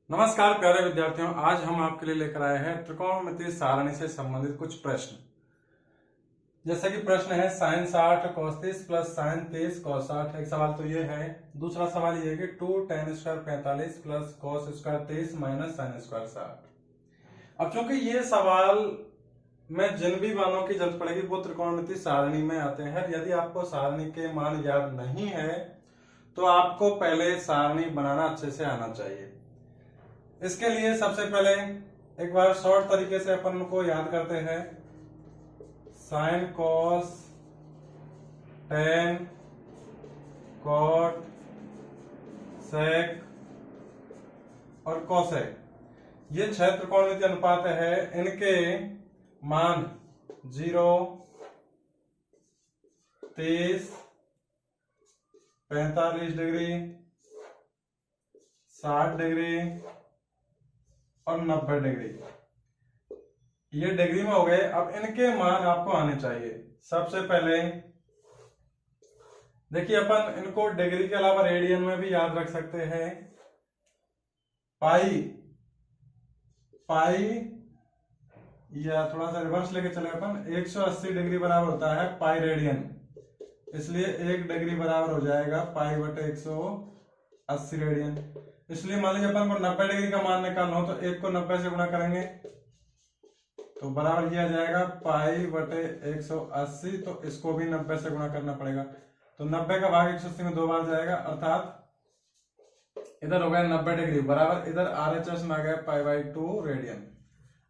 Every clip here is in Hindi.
नमस्कार प्यारे विद्यार्थियों, आज हम आपके लिए लेकर आए हैं त्रिकोणमितीय सारणी से संबंधित कुछ प्रश्न। जैसे कि प्रश्न है sine 60 cos 30 plus sine 30 cos 60। एक सवाल तो ये है। दूसरा सवाल ये है कि 2 tan square 45 plus cos square 30 minus sine square 60। अब चूंकि ये सवाल में जिन भी मानों की जरूरत पड़ेगी वो त्रिकोणमितीय सारणी में आते हैं। यदि आपको सारणी के मान याद नहीं है तो आपको पहले सारणी बनाना अच्छे से आना चाहिए। इसके लिए सबसे पहले एक बार शॉर्ट तरीके से अपन उनको याद करते हैं। Sine cos tan cot sec और कोसेक, ये 6 त्रिकोणमितीय अनुपात है। इनके मान 0, 30, 45 डिग्री, 60 डिग्री और 90 डिग्री, ये डिग्री में हो गए। अब इनके मान आपको आने चाहिए। सबसे पहले देखिए, अपन इनको डिग्री के अलावा रेडियन में भी याद रख सकते हैं। पाई या थोड़ा सा रिवर्स लेके चले अपन, 180 डिग्री बराबर होता है पाई रेडियन, इसलिए 1 डिग्री बराबर हो जाएगा पाई बटे 180 रेडियन। इसलिए मान लीजिए अपन को 90 डिग्री का मान निकालना हो तो 1 को 90 से गुणा करेंगे तो बराबर ये आ जाएगा पाई बटे 180। तो इसको भी 90 से गुणा करना पड़ेगा, तो 90 का भाग 180 में 2 बार जाएगा, अर्थात इधर हो गया 90 डिग्री बराबर, इधर RHS में आ गया पाई बाई 2 रेडियन,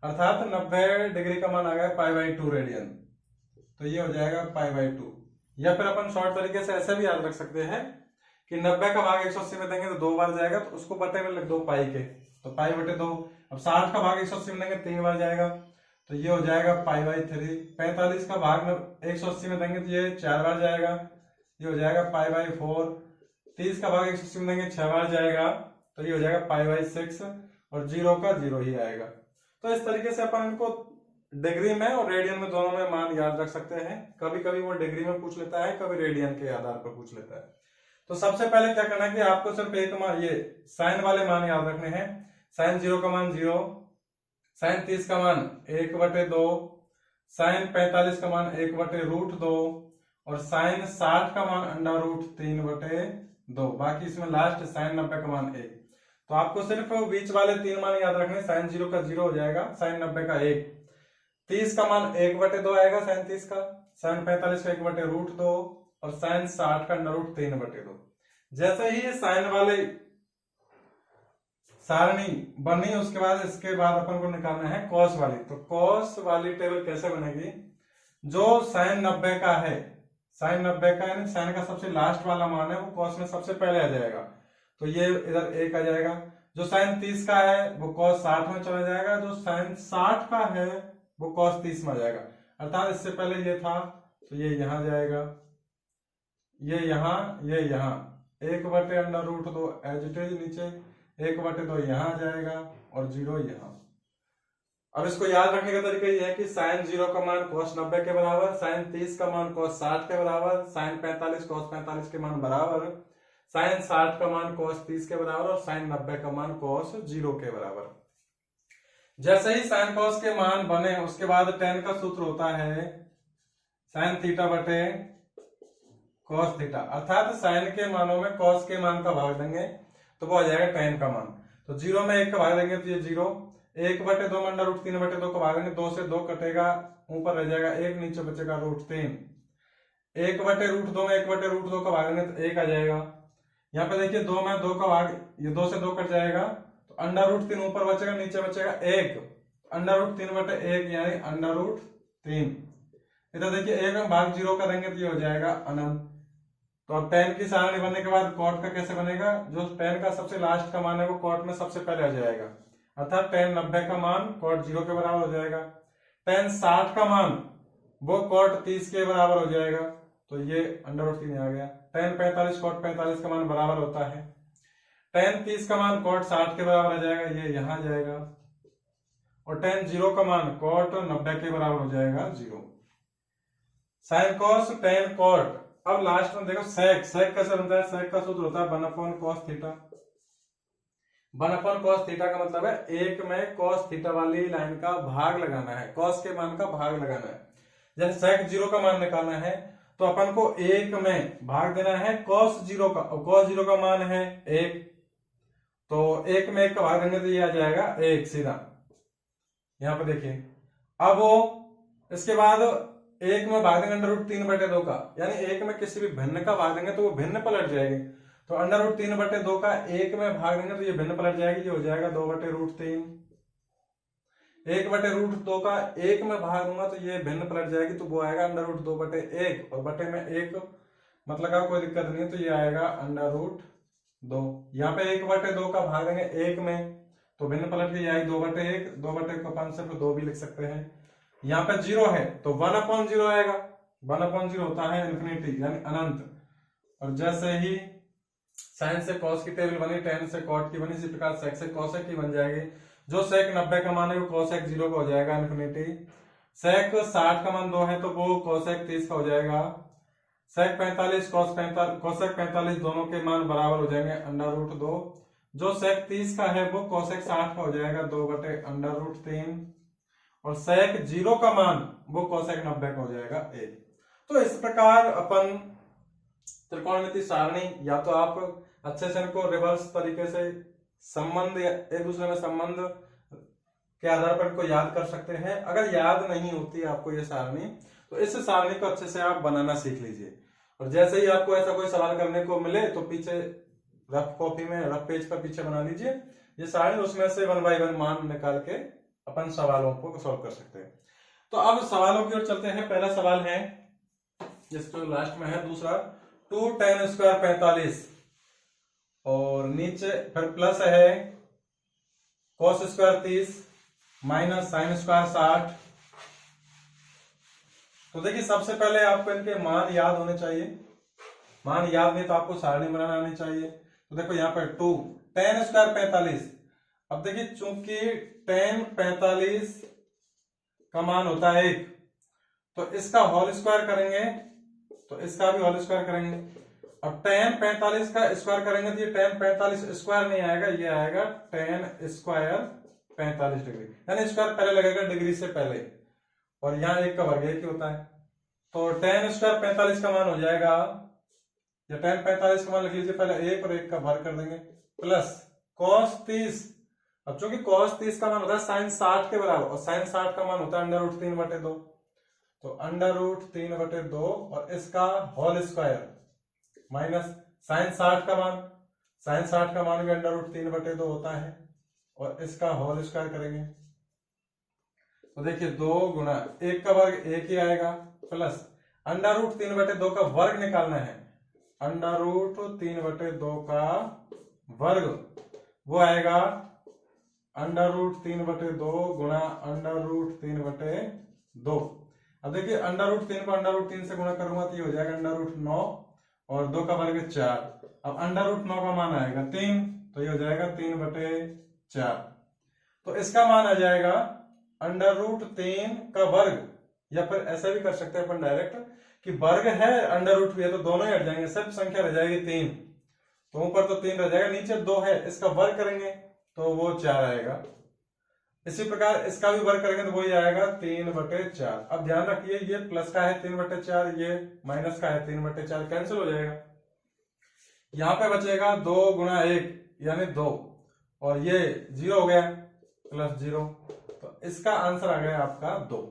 अर्थात 90 डिग्री का मान आ गया पाई बाई 2 रेडियन। तो ये हो जाएगा पाई बाई 2। या फिर अपन शॉर्ट तरीके से ऐसे भी याद रख सकते हैं कि 90 का भाग 180 में देंगे तो 2 बार जाएगा, तो उसको बटे में लिख दो पाई के, तो पाई बटे 2। अब 60 का भाग 180 में देंगे 3 बार जाएगा, तो ये हो जाएगा पाई बाई 3। 45 का भाग 180 में देंगे तो ये 4 बार जाएगा, ये हो जाएगा पाई बाई 4। 30 का भाग 180 में देंगे 6 बार जाएगा, तो ये हो जाएगा पाई बाई 6, और 0 का 0 ही आएगा। तो इस तरीके से अपन इनको डिग्री में और रेडियन में दोनों में मान याद रख सकते हैं। कभी कभी वो डिग्री में पूछ लेता है, कभी रेडियन के आधार पर पूछ लेता है। तो सबसे पहले क्या करना है कि आपको सिर्फ एक मान, ये साइन वाले मान याद रखने हैं। साइन 0 का मान 0, साइन 30 का मान 1/2, साइन 45 का मान 1/√2 और साइन 60 का मान √3/2। बाकी इसमें लास्ट साइन 90 का मान 1। तो आपको सिर्फ बीच वाले 3 मान याद रखने। साइन 0 का 0 हो जाएगा, साइन 90 का 1, 30 का मान 1/2 आएगा साइन 30 का, साइन 45 का 1/√2 और साइन 60 का √3/2। जैसे ही साइन वाले सारणी बनी उसके बाद इसके बाद अपन को निकालना है कॉस वाली। तो कॉस वाली टेबल कैसे बनेगी? जो साइन 90 का है, साइन 90 का यानी साइन का सबसे लास्ट वाला मान है वो कॉस में सबसे पहले आ जाएगा, तो ये इधर 1 आ जाएगा। जो साइन 30 का है वो कॉस 60 में चला जाएगा, जो साइन 60 का है वो कॉस 30 में आ जाएगा, अर्थात इससे पहले ये था तो ये यहां जाएगा, ये यहाँ 1/√2 एज इट इज नीचे, 1/2 यहाँ जाएगा और 0 यहाँ। अब इसको याद रखने का तरीका ये है कि साइन 0 का मान cos 90 के बराबर, साइन 30 का मान cos 60 के बराबर, साइन 45 cos 45 के मान बराबर, साइन 60 का मान cos 30 के बराबर और साइन 90 का मान cos 0 के बराबर। जैसे ही साइन cos के मान बने उसके बाद tan का सूत्र होता है साइन थीटा बटे cos थीटा, अर्थात साइन के मानों में cos के मान का भाग देंगे तो वो आ जाएगा tan का मान। तो 0 में 1 का भाग देंगे तो ये 0, 1/2 में √3/2 का भाग देंगे, 2 से 2 कटेगा, ऊपर रह जाएगा 1, नीचे बचेगा √3। 1/√2 में 1/√2 का भाग देंगे तो 1 आ जाएगा। यहाँ पे देखिए 2 में 2 का भाग, ये 2 से 2 कट जाएगा तो √3 ऊपर बचेगा, नीचे बचेगा 1, √3/1 यानी √3। इधर देखिए 1 में भाग 0 का देंगे तो ये हो जाएगा अनंत। तो अब tan की सारणी बनने के बाद cot का कैसे बनेगा? जो tan का सबसे लास्ट का मान है वो cot में सबसे पहले आ जाएगा, अर्थात tan 90 का मान cot 0 के बराबर हो जाएगा। tan 60 का मान वो cot 30 के बराबर हो जाएगा, तो ये √3 आ गया। tan 45 cot 45 का मान बराबर होता है, tan 30 का मान cot 60 के बराबर आ जाएगा, ये यहां जाएगा, और tan 0 का मान cot 90 के बराबर हो जाएगा 0। Sine cos tan cot। अब लास्ट में देखो सेक कैसे बनता है? सेक का सूत्र होता है 1/cos थीटा। 1 cos थीटा का मतलब है एक में cos थीटा वाली लाइन का भाग लगाना है, cos के मान का भाग लगाना है। जैसे sec 0 का मान निकालना है तो अपन को एक में भाग देना है cos 0 का, और cos 0 का मान है 1, तो एक में 1 का भाग देंगे तो ये आ जाएगा 1 सीधा। यहाँ पे देखिए, अब वो इसके बाद एक में भाग देंगे √3/2 का, यानी एक में किसी भी भिन्न का भाग देंगे तो वो भिन्न पलट जाएगी। तो √3/2 का एक में भाग देंगे तो ये भिन्न पलट जाएगी, ये हो जाएगा 2/√3। 1/√2 का एक में भाग दूंगा तो ये भिन्न पलट जाएगी, तो वो आएगा √2/1, और बटे में 1 मतलब का कोई दिक्कत नहीं है, तो ये आएगा √2। यहाँ पे 1/2 का भाग देंगे एक में तो भिन्न पलट के आएगी 2/1, 2/1 को 5 से 2 भी लिख सकते हैं। यहाँ पे 0 है तो 1/0 आएगा, 1/0 होता है इन्फिनिटी यानी अनंत। और जैसे ही साइन से कॉस की टेबल बनी, tan से कॉट की बनी, इसी प्रकार sec से cosec की बन जाएगी। जो sec 90 का मान है वो cosec 0 का हो जाएगा इन्फिनिटी। sec 60 का मान 2 है तो वो cosec 30 का हो जाएगा। sec 45 cosec 45 दोनों के मान बराबर हो जाएंगे √2। जो sec 30 का है वो cosec 60 का हो जाएगा 2/√3, और sec 0 का मान वो cosec 90 का हो जाएगा 1। तो इस प्रकार अपन त्रिकोणमिति सारणी, या तो आप अच्छे से इनको रिवर्स तरीके से संबंध एक दूसरे में संबंध के आधार पर इनको याद कर सकते हैं। अगर याद नहीं होती आपको ये सारणी तो इस सारणी को अच्छे से आप बनाना सीख लीजिए, और जैसे ही आपको ऐसा कोई सवाल करने को मिले तो पीछे रफ कॉपी में रफ पेज पर पीछे बना लीजिए ये सारणी, उसमें से 1 बाय 1 मान निकाल के अपन सवालों को सॉल्व कर सकते हैं। तो अब सवालों की ओर चलते हैं। पहला सवाल है जिसको लास्ट में है, दूसरा 2 tan² 45 और नीचे फिर प्लस है cos² 30 माइनस sin² 60। तो देखिए सबसे पहले आपको इनके मान याद होने चाहिए, मान याद नहीं तो आपको सारणी बनाना आनी चाहिए। तो देखो यहाँ पर 2 tan² 45, अब देखिए चूंकि tan 45 का मान होता है 1, तो इसका होल स्क्वायर करेंगे तो इसका भी होल स्क्वायर करेंगे। अब tan 45 का स्क्वायर करेंगे तो ये tan 45 स्क्वायर नहीं आएगा, ये आएगा tan स्क्वायर 45 डिग्री, यानी स्क्वायर पहले लगेगा डिग्री से पहले, और यहाँ 1 का वर्ग 1 ही होता है। तो tan स्क्वायर 45 का मान हो जाएगा, या tan 45 का मान लिख लीजिए, पहले 1 और 1 का वर्ग कर देंगे, प्लस cos 30। अब चूंकि cos 30 का मान होता है sin 60 के बराबर, और sin 60 का मान होता है √3/2, तो √3/2 और इसका होल स्क्वायर माइनस sin 60 का मान, sin 60 का मान भी √3/2 होता है, और इसका होल स्क्वायर करेंगे तो देखिए 2 गुना 1 का वर्ग 1 ही आएगा, प्लस √3/2 का वर्ग निकालना है, √3/2 का वर्ग वो आएगा √3/2 गुना √3/2। अब देखिए √3 को √3 से गुणा करूंगा तो ये हो जाएगा √9, और 2 का वर्ग 4। अब √9 का मान आएगा 3, तो ये हो जाएगा 3/4। तो इसका मान आ जाएगा √3 का वर्ग, या फिर ऐसा भी कर सकते हैं अपन डायरेक्ट कि वर्ग है √ भी है तो दोनों ही हट जाएंगे, सिर्फ संख्या रह जाएगी 3, तो ऊपर तो 3 रह जाएगा, नीचे 2 है, इसका वर्ग करेंगे तो वो 4 आएगा। इसी प्रकार इसका भी वर्ग करेंगे तो वही आएगा 3/4। अब ध्यान रखिए ये प्लस का है 3/4, ये माइनस का है 3/4, कैंसिल हो जाएगा। यहाँ पे बचेगा 2 गुना 1 यानी 2, और ये 0 हो गया प्लस 0, तो इसका आंसर आ गया आपका 2।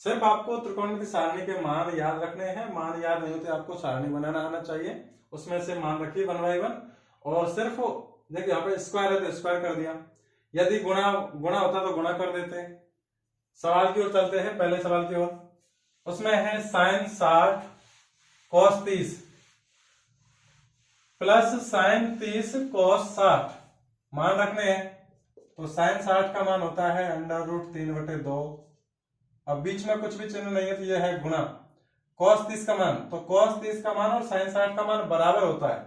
सिर्फ आपको त्रिकोणमिति सारणी के मान याद रखने हैं, मान याद नहीं होते आपको सारणी बनाना आना चाहिए, उसमें से मान रखिए 1 बाय 1, और सिर्फ देखिए यहाँ पे स्क्वायर है तो स्क्वायर कर दिया, यदि गुणा होता तो गुणा कर देते। सवाल की ओर चलते हैं, पहले सवाल की ओर, उसमें है sin 60 cos 30 plus sin 30 cos 60 मान रखने हैं, तो sin 60 का मान होता है √3/2। अब बीच में कुछ भी चिन्ह नहीं है तो यह है गुणा cos 30 का मान, तो cos 30 का मान और sin 60 का मान बराबर होता है,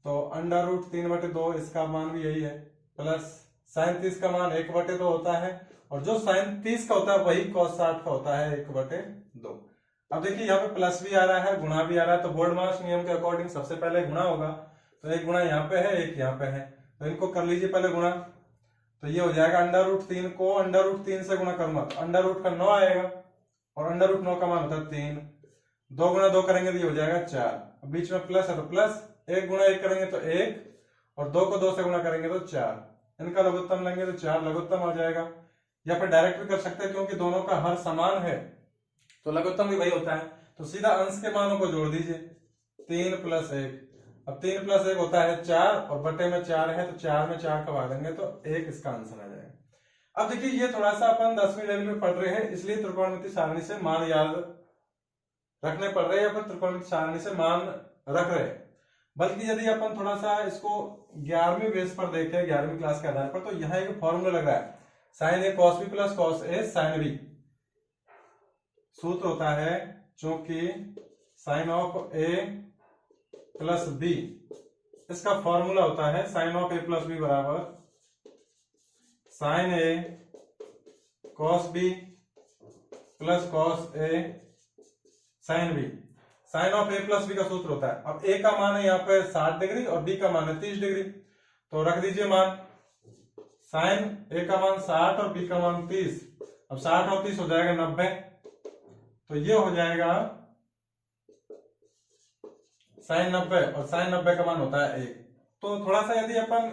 तो √3/2 इसका मान भी यही है, प्लस sin 30 का मान 1/2 होता है, और जो sin 30 का होता है वही cos 60 का होता है 1/2। अब देखिए यहाँ पे प्लस भी आ रहा है गुणा भी आ रहा है, तो बोल्ड मार्क्स नियम के अकॉर्डिंग सबसे पहले गुणा होगा, तो 1 गुणा यहाँ पे है 1 यहाँ पे है, तो इनको कर लीजिए पहले गुणा। तो ये हो जाएगा √3 को √3 से गुणा करूंगा तो √का 9 आएगा, और √9 का मान होता है 3। 2 गुणा 2 करेंगे तो ये हो जाएगा 4। बीच में प्लस है तो प्लस, 1 गुणा 1 करेंगे तो 1, और 2 को 2 से गुणा करेंगे तो 4। इनका लघुत्तम लेंगे तो 4 लघुत्तम आ जाएगा। या फिर डायरेक्ट भी कर सकते हैं, क्योंकि दोनों का हर समान है तो लघुत्तम भी वही होता है। तो सीधा अंश के मानों को जोड़ दीजिए, 3 + 1। अब 3 + 1 होता है 4, और बटे में 4 है तो 4 में 4 कमा देंगे तो 1 इसका आंसर आ जाएगा। अब देखिए ये थोड़ा सा अपन 10वीं लेवल में पढ़ रहे हैं, इसलिए त्रिकोणमिति सारणी से मान याद रखने पड़ रहे हैं, या फिर त्रिकोणमिति सारणी से मान रख रहे हैं। बल्कि यदि अपन थोड़ा सा इसको 11वीं बेस पर देखें, 11वीं क्लास के आधार पर, तो यहाँ एक फॉर्मूला लग रहा है, sin A cos B + cos A sin B। सूत्र होता है, चूंकि sin of A + B, इसका फॉर्मूला होता है sin of A + B बराबर sin A cos B + cos A sin B। sin of A + B का सूत्र होता है, अब A का मान है यहाँ पे 60 डिग्री और B का मान है 30 डिग्री, तो रख दीजिए मान। sin A का मान 60 और B का मान 30। अब 60 और 30 हो जाएगा 90, तो ये हो जाएगा sin 90, और sin 90 का मान होता है 1। तो थोड़ा सा यदि अपन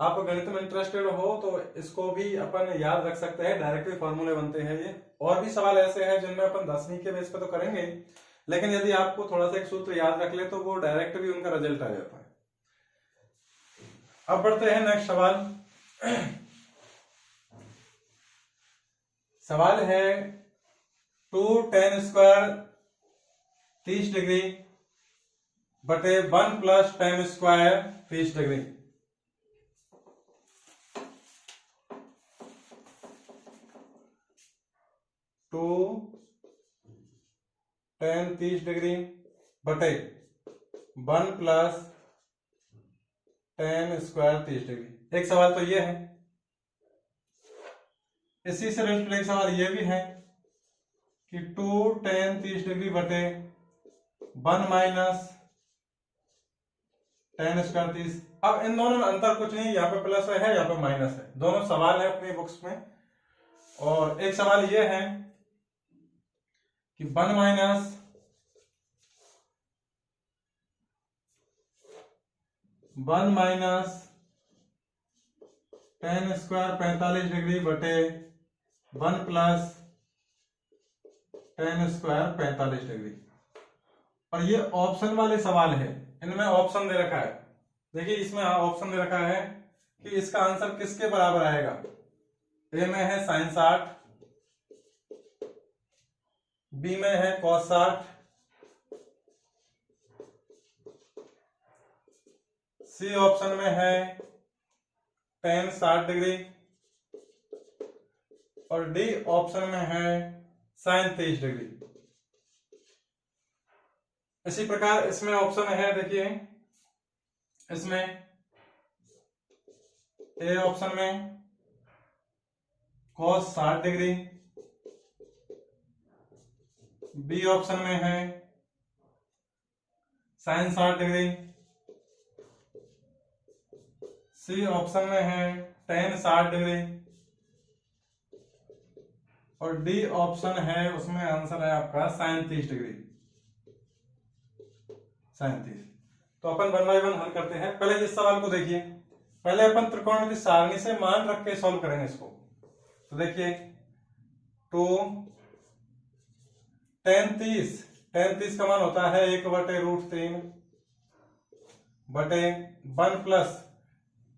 आप गणित में इंटरेस्टेड हो तो इसको भी अपन याद रख सकते हैं, डायरेक्ट भी फॉर्मूले बनते हैं ये। और भी सवाल ऐसे हैं जिनमें अपन 10वीं के बेस पे तो करेंगे, लेकिन यदि आपको थोड़ा सा एक सूत्र याद रख ले तो वो डायरेक्ट भी उनका रिजल्ट आ जाता है। अब बढ़ते हैं नेक्स्ट सवाल। सवाल है 2 tan स्क्वायर 30 डिग्री बटे 1 + tan square 30 degree. Two tan 30 degree बटे 1 + tan स्क्वायर 30 डिग्री। एक सवाल तो ये है, इसी से रिलेटेड एक सवाल ये भी है कि 2 tan 30 डिग्री बटे 1 - tan स्क्वायर 30। अब इन दोनों में अंतर कुछ नहीं, यहाँ पे प्लस है यहाँ पे माइनस है, दोनों सवाल है अपनी बुक्स में। और एक सवाल ये है कि 1 - tan स्क्वायर 45 डिग्री बटे 1 + tan स्क्वायर 45 डिग्री। और ये ऑप्शन वाले सवाल है, इनमें ऑप्शन दे रखा है। देखिए इसमें ऑप्शन दे रखा है कि इसका आंसर किसके बराबर आएगा। ए में है sin 60, बी में है cos 60, सी ऑप्शन में है tan 60 डिग्री, और डी ऑप्शन में है sin 30 डिग्री। इसी प्रकार इसमें ऑप्शन है, देखिए इसमें ए ऑप्शन में cos 60 डिग्री, बी ऑप्शन में है sin 60 डिग्री, सी ऑप्शन में है tan 60 डिग्री, और डी ऑप्शन है उसमें आंसर है आपका sin 30 डिग्री, sin 30। तो अपन 1 बाय 1 हल करते हैं। पहले इस सवाल को देखिए, पहले अपन त्रिकोणमिति सारणी से मान रख के सॉल्व करेंगे इसको। तो देखिए 2 tan 30 का मान होता है 1/√3 बटे 1 +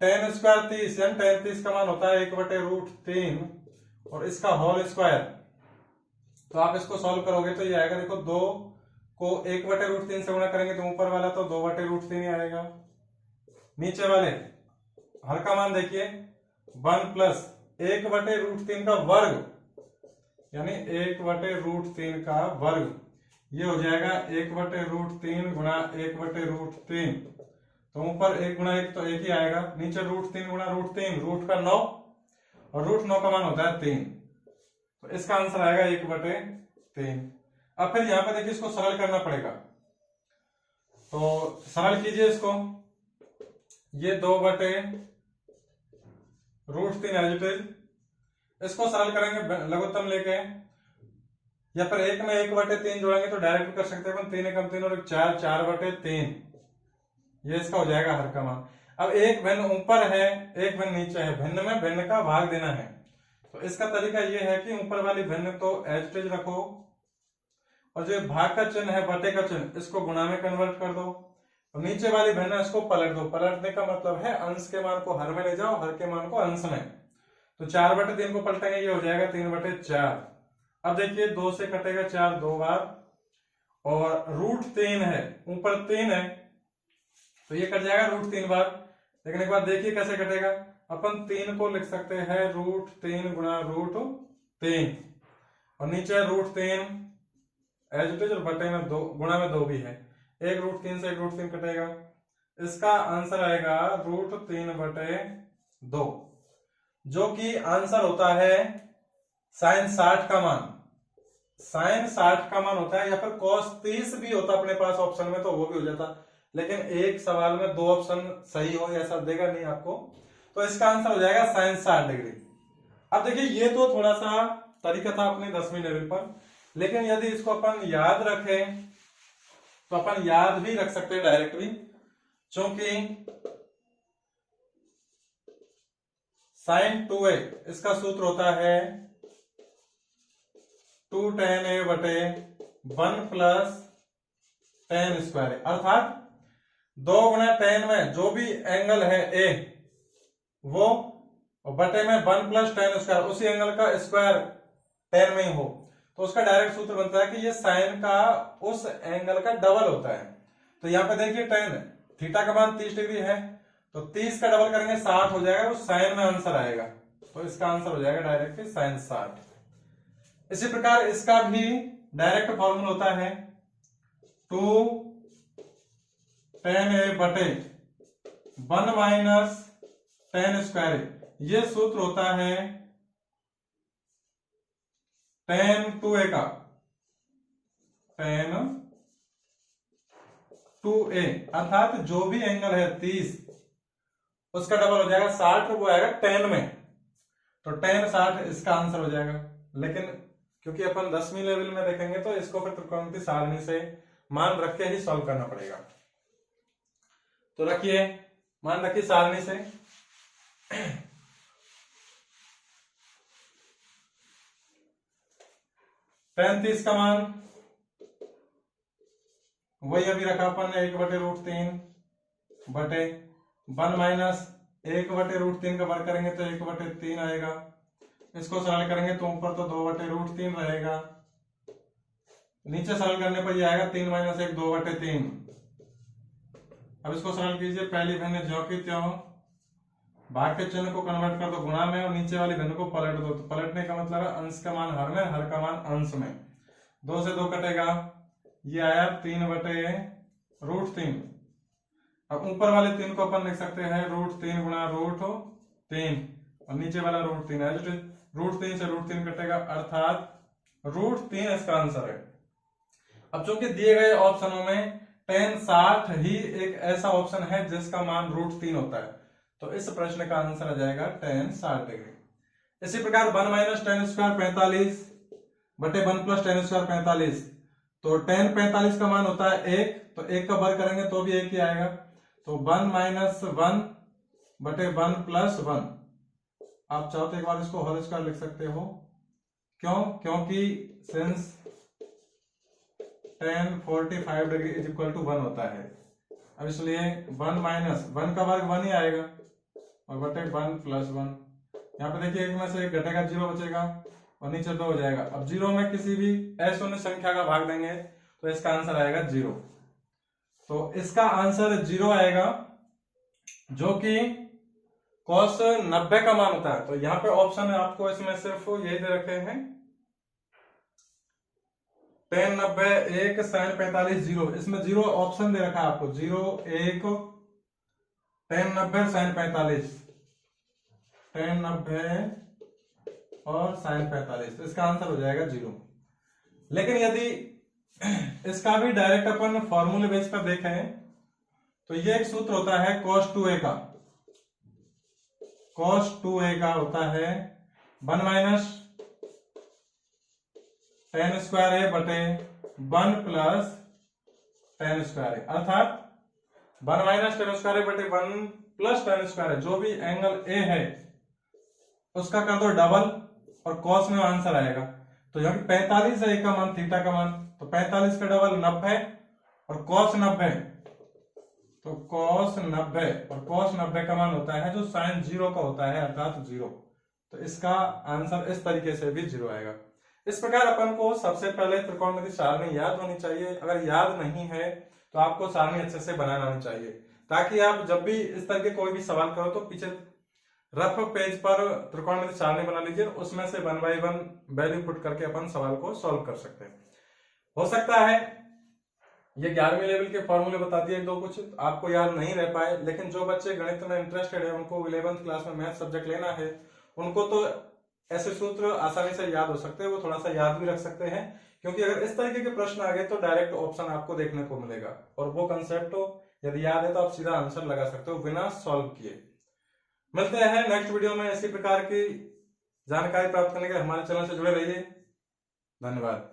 tan स्क्वायर 30, यानी tan 30 का मान होता है 1/√3 और इसका होल स्क्वायर। तो आप इसको सॉल्व करोगे तो ये आएगा, देखो 2 को 1/√3 से गुणा करेंगे तो ऊपर वाला तो 2/√3 ही आएगा। नीचे वाले हर का मान देखिए 1 + 1/√3 का वर्ग, यानी 1/√3 का वर्ग, ये हो जाएगा 1/√3 गुणा 1/√3। तो ऊपर 1 गुणा 1 तो 1 ही आएगा, नीचे √3 गुणा √3, रूट का 9, और √9 का मान होता है 3। तो इसका आंसर आएगा 1/3। अब फिर यहां पे देखिए इसको सरल करना पड़ेगा, तो सरल कीजिए इसको। ये 2/√3 एज इट इज। इसको सरल करेंगे लघुत्तम लेके, या फिर एक में 1/3 जोड़ेंगे तो डायरेक्ट भी कर सकते हैं अपन। 3 एकम 3 और 4, 4/3, ये इसका हो जाएगा हर का मान। अब एक भिन्न ऊपर है, एक भिन्न नीचे है, भिन्न में भिन्न का भाग देना है। तो इसका तरीका ये है कि ऊपर वाली भिन्न तो एज इट इज रखो, और जो भाग का चिन्ह है, बटे का चिन्ह, इसको गुणा में कन्वर्ट कर दो, और नीचे वाली भिन्न इसको पलट दो। पलटने का मतलब है अंश के मान को हर में ले जाओ, हर के मान को अंश में। तो 4/3 को पलटेंगे, ये हो जाएगा 3/4। अब देखिए 2 से कटेगा 4 2 बार, और √3 है, ऊपर 3 है तो ये कट जाएगा √3 बार। लेकिन एक बार देखिए कैसे कटेगा। अपन 3 को लिख सकते हैं √3 गुणा √3, और नीचे √3 एज इट इज, और बटे में 2 गुणा में 2 भी है। एक √3 से एक √3 कटेगा, इसका आंसर आएगा √3/2, जो कि आंसर होता है sin 60 का मान। sin 60 का मान होता है, या फिर cos 30 भी होता अपने पास ऑप्शन में, तो वो भी हो जाता। लेकिन एक सवाल में 2 ऑप्शन सही हो ऐसा देगा नहीं आपको, तो इसका आंसर हो जाएगा sin 60 डिग्री। अब देखिए ये तो थोड़ा सा तरीका था अपने 10वीं लेवल पर, लेकिन यदि इसको अपन याद रखें तो अपन याद भी रख सकते हैं डायरेक्ट भी, क्योंकि sin 2a इसका सूत्र होता है 2 tan a बटे 1 प्लस tan स्क्वायर, अर्थात 2 गुणा tan में जो भी एंगल है a वो, और बटे में 1 प्लस tan स्क्वायर, उसी एंगल का स्क्वायर tan में ही हो, तो उसका डायरेक्ट सूत्र बनता है कि ये साइन का उस एंगल का डबल होता है। तो यहाँ पे देखिए tan थीटा का मान 30 डिग्री है, तो 30 का डबल करेंगे 60 हो जाएगा, वो साइन में आंसर आएगा। तो इसका आंसर हो जाएगा डायरेक्ट sin 60। इसी प्रकार इसका भी डायरेक्ट फॉर्मूला होता है 2 tan a बटे 1 माइनस tan स्क्वायर। ये सूत्र होता है tan 2a का, tan 2a, अर्थात जो भी एंगल है 30 उसका डबल हो जाएगा 60, वो आएगा tan में, तो tan 60 इसका आंसर हो जाएगा। लेकिन क्योंकि अपन 10वीं लेवल में देखेंगे तो इसको फिर त्रिकोणमिति सारणी से मान रख के ही सॉल्व करना पड़ेगा। तो रखिए, मान रखिए सारणी से। tan 30 का मान वही अभी रखा अपन ने 1/√3 बटे 1 माइनस 1/√3 का वर्ग करेंगे तो 1/3 आएगा। इसको सरल करेंगे तो ऊपर तो 2/√3 रहेगा, नीचे सरल करने पर ये आएगा 3 माइनस 1 2/3। अब इसको सरल कीजिए, पहली भिन्न ज्यों की त्यों, भाग के चिन्ह को कन्वर्ट कर दो गुणा में, और नीचे वाली भिन्न को पलट दो। तो पलटने का मतलब है अंश का मान हर में, हर का मान अंश में। 2 से 2 कटेगा, ये आया 3/√3। अब ऊपर वाले 3 को अपन लिख सकते हैं √3 गुणा √3, और नीचे वाला √3 है, √3 से √3 कटेगा, अर्थात √3 इसका आंसर है। अब चूंकि दिए गए ऑप्शनों में tan 60 ही एक ऐसा ऑप्शन है जिसका मान √3 होता है, तो इस प्रश्न का आंसर आ जाएगा tan 60 डिग्री। इसी प्रकार 1 माइनस tan स्क्वायर 45 बटे 1 प्लस tan स्क्वायर 45, तो tan 45 का मान होता है 1, तो 1 का वर्ग करेंगे तो भी 1 ही आएगा, तो 1 माइनस 1 बटे 1 प्लस 1। आप चाहो तो एक बार इसको होल स्क्वायर लिख सकते हो, क्यों? क्योंकि since tan 45 degree is equal to 1 होता है। अब इसलिए 1 माइनस 1 का वर्ग 1 ही आएगा, और बटे 1 प्लस 1। यहाँ पे देखिए एक में से एक घटेगा, 0 बचेगा, और नीचे 2 हो जाएगा। अब 0 में किसी भी अशून्य संख्या का भाग देंगे तो इसका आंसर आएगा 0। तो इसका आंसर 0 आएगा, जो कि cos 90 का मान होता है। तो यहाँ पे ऑप्शन आपको इसमें सिर्फ यही दे रखे हैं, tan 90 1, sin 45 0, इसमें 0 ऑप्शन दे रखा है आपको, 0 1 tan 90 sin 45, tan 90 और sin 45, तो इसका आंसर हो जाएगा 0। लेकिन यदि इसका भी डायरेक्ट अपन फॉर्मूले बेस पर देखें तो ये एक सूत्र होता है cos 2a का, cos 2a का होता है 1 माइनस tan स्क्वायर ए बटे 1 प्लस tan स्क्वायर ए, अर्थात 1 माइनस tan स्क्वायर ए बटे 1 प्लस tan स्क्वायर ए, जो भी एंगल ए है उसका कर दो डबल और cos में आंसर आएगा। तो यहाँ 45 है ए का मान, थीटा का मान, तो 45 का डबल 90 और cos 90, तो cos 90 और cos 90 का मान होता है जो sin 0 का होता है, अर्थात 0। तो इसका आंसर इस तरीके से भी 0 आएगा। इस प्रकार अपन को सबसे पहले त्रिकोणमिति सारणी याद होनी चाहिए। अगर याद नहीं है तो आपको सारणी अच्छे से बनाना आनी चाहिए, ताकि आप जब भी इस तरह के कोई भी सवाल करो तो पीछे रफ पेज पर त्रिकोणमिति सारणी बना लीजिए, उसमें से 1 बाय 1 वैल्यू पुट करके अपन सवाल को सॉल्व कर सकते हैं। हो सकता है ये 11वीं लेवल के फॉर्मूले बता दिए दो, कुछ आपको याद नहीं रह पाए, लेकिन जो बच्चे गणित में इंटरेस्टेड है, उनको 11th क्लास में मैथ सब्जेक्ट लेना है, उनको तो ऐसे सूत्र आसानी से याद हो सकते हैं, वो थोड़ा सा याद भी रख सकते हैं, क्योंकि अगर इस तरीके के प्रश्न आ गए तो डायरेक्ट ऑप्शन आपको देखने को मिलेगा, और वो कंसेप्ट हो यदि याद है तो आप सीधा आंसर लगा सकते हो बिना सॉल्व किए। मिलते हैं नेक्स्ट वीडियो में। इसी प्रकार की जानकारी प्राप्त करने के लिए हमारे चैनल से जुड़े रहिए। धन्यवाद।